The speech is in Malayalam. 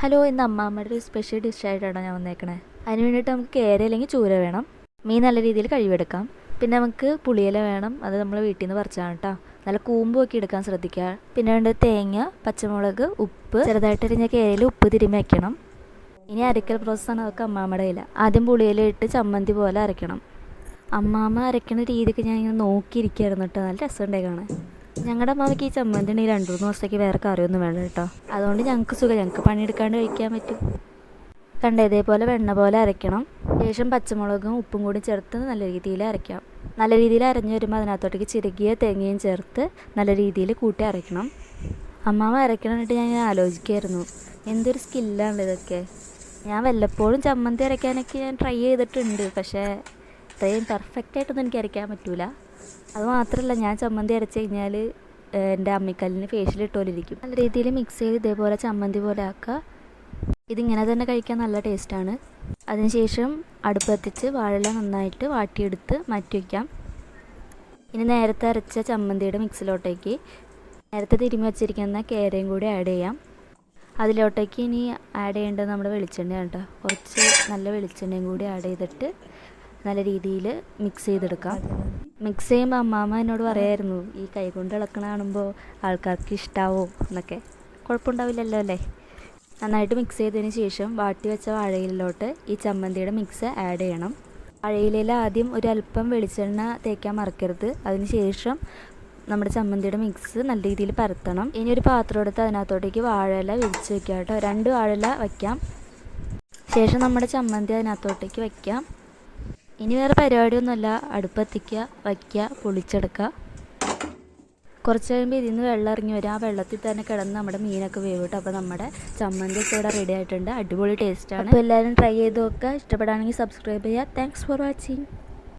ഹലോ, ഇന്ന് അമ്മാമ്മയുടെ ഒരു സ്പെഷ്യൽ ഡിഷായിട്ടാണ് ഞാൻ വന്നേക്കണേ. അതിന് വേണ്ടിയിട്ട് നമുക്ക് കേര അല്ലെങ്കിൽ ചൂര വേണം. മീൻ നല്ല രീതിയിൽ കഴുകിയെടുക്കാം. പിന്നെ നമുക്ക് പുളിയില വേണം, അത് നമ്മൾ വീട്ടിൽ നിന്ന് പറിച്ചാണ് കേട്ടോ. നല്ല കൂമ്പൊക്കെ എടുക്കാൻ ശ്രദ്ധിക്കുക. പിന്നെ വേണ്ടത് തേങ്ങ, പച്ചമുളക്, ഉപ്പ്, ചെറുതായിട്ട് അരിഞ്ഞ കേരയിൽ ഉപ്പ് തിരുമ്മി വയ്ക്കണം. ഇനി അരക്കൽ പ്രോസസ്സാണ്, അതൊക്കെ അമ്മാമ്മയുടെ ഇല. ആദ്യം പുളിയില ഇട്ട് ചമ്മന്തി പോലെ അരയ്ക്കണം. അമ്മാമ്മ അരയ്ക്കുന്ന രീതിക്ക് ഞാൻ ഇങ്ങനെ നോക്കിയിരിക്കുകയായിരുന്നു കേട്ടോ. നല്ല രസമുണ്ടായി കാണാൻ. ഞങ്ങളുടെ അമ്മാവയ്ക്ക് ഈ ചമ്മന്തി ഉണ്ടെങ്കിൽ 2-3 ദിവസത്തേക്ക് വേറെ കറിയൊന്നും വേണം കേട്ടോ. അതുകൊണ്ട് ഞങ്ങൾക്ക് സുഖം, ഞങ്ങൾക്ക് പണിയെടുക്കാണ്ട് കഴിക്കാൻ പറ്റും. കണ്ട ഇതേപോലെ വെണ്ണ പോലെ അരയ്ക്കണം. ശേഷം പച്ചമുളകും ഉപ്പും കൂടി ചേർത്ത് നല്ല രീതിയിൽ അരയ്ക്കാം. നല്ല രീതിയിൽ അരഞ്ഞു വരുമ്പോൾ അതിനകത്തോട്ടേക്ക് ചിരകിയ തേങ്ങയും ചേർത്ത് നല്ല രീതിയിൽ കൂട്ടി അരയ്ക്കണം. അമ്മാവ അരയ്ക്കണമെന്നിട്ട് ഞാൻ ഇങ്ങനെ ആലോചിക്കുമായിരുന്നു, എന്തൊരു സ്കില്ലാണ് ഇതൊക്കെ. ഞാൻ വല്ലപ്പോഴും ചമ്മന്തി അരയ്ക്കാനൊക്കെ ഞാൻ ട്രൈ ചെയ്തിട്ടുണ്ട്, പക്ഷേ ഇത്രയും പെർഫെക്റ്റായിട്ടൊന്നും എനിക്ക് അരയ്ക്കാൻ പറ്റില്ല. അതുമാത്രമല്ല, ഞാൻ ചമ്മന്തി അരച്ച് കഴിഞ്ഞാൽ എൻ്റെ അമ്മിക്കല്ലിന് ഫേഷ്യലിട്ട് പോലെ ഇരിക്കും. നല്ല രീതിയിൽ മിക്സ് ചെയ്ത് ഇതേപോലെ ചമ്മന്തി പോലെ ആക്കുക. ഇതിങ്ങനെ തന്നെ കഴിക്കാൻ നല്ല ടേസ്റ്റാണ്. അതിനുശേഷം അടുപ്പ് കത്തിച്ച് വാഴയില നന്നായിട്ട് വാട്ടിയെടുത്ത് മാറ്റി വയ്ക്കാം. ഇനി നേരത്തെ അരച്ച ചമ്മന്തിയുടെ മിക്സിലോട്ടേക്ക് നേരത്തെ തിരുമ്മി വച്ചിരിക്കുന്ന കേരയും കൂടി ആഡ് ചെയ്യാം. അതിലോട്ടേക്ക് ഇനി ആഡ് ചെയ്യേണ്ടത് നമ്മുടെ വെളിച്ചെണ്ണയാണ് കേട്ടോ. കുറച്ച് നല്ല വെളിച്ചെണ്ണയും കൂടി ആഡ് ചെയ്തിട്ട് നല്ല രീതിയിൽ മിക്സ് ചെയ്തെടുക്കാം. മിക്സ് ചെയ്യുമ്പോൾ അമ്മാമ്മ എന്നോട് പറയായിരുന്നു, ഈ കൈ കൊണ്ട് ഇളക്കണ കാണുമ്പോൾ ആൾക്കാർക്ക് ഇഷ്ടാവോ എന്നൊക്കെ. കുഴപ്പമുണ്ടാവില്ലല്ലോ അല്ലേ. നന്നായിട്ട് മിക്സ് ചെയ്തതിന് ശേഷം വാട്ടി വെച്ച വാഴയിലോട്ട് ഈ ചമ്മന്തിയുടെ മിക്സ് ആഡ് ചെയ്യണം. വാഴയിലയിൽ ആദ്യം ഒരു അല്പം വെളിച്ചെണ്ണ തേക്കാൻ മറക്കരുത്. അതിന് ശേഷം നമ്മുടെ ചമ്മന്തിയുടെ മിക്സ് നല്ല രീതിയിൽ പരത്തണം. ഇനി ഒരു പാത്രം എടുത്ത് അതിനകത്തോട്ടേക്ക് വാഴയില വിരിച്ച് വയ്ക്കാം കേട്ടോ. 2 വാഴയില വയ്ക്കാം. ശേഷം നമ്മുടെ ചമ്മന്തി അതിനകത്തോട്ടേക്ക് വയ്ക്കാം. ഇനി വേറെ പരിപാടിയൊന്നുമല്ല, അടുപ്പത്തിക്കുക, വയ്ക്കുക, പൊളിച്ചെടുക്കുക. കുറച്ച് കഴിയുമ്പോൾ ഇതിൽ നിന്ന് വെള്ളം ഇറങ്ങി വരും. ആ വെള്ളത്തിൽ തന്നെ കിടന്ന് നമ്മുടെ മീനൊക്കെ വേവിട്ട്. അപ്പോൾ നമ്മുടെ ചമ്മന്തിയൊക്കെ ഇവിടെ റെഡി ആയിട്ടുണ്ട്. അടിപൊളി ടേസ്റ്റാണ്. അപ്പോൾ എല്ലാവരും ട്രൈ ചെയ്ത് നോക്കുക. ഇഷ്ടപ്പെടുകയാണെങ്കിൽ സബ്സ്ക്രൈബ് ചെയ്യുക. Thanks for watching.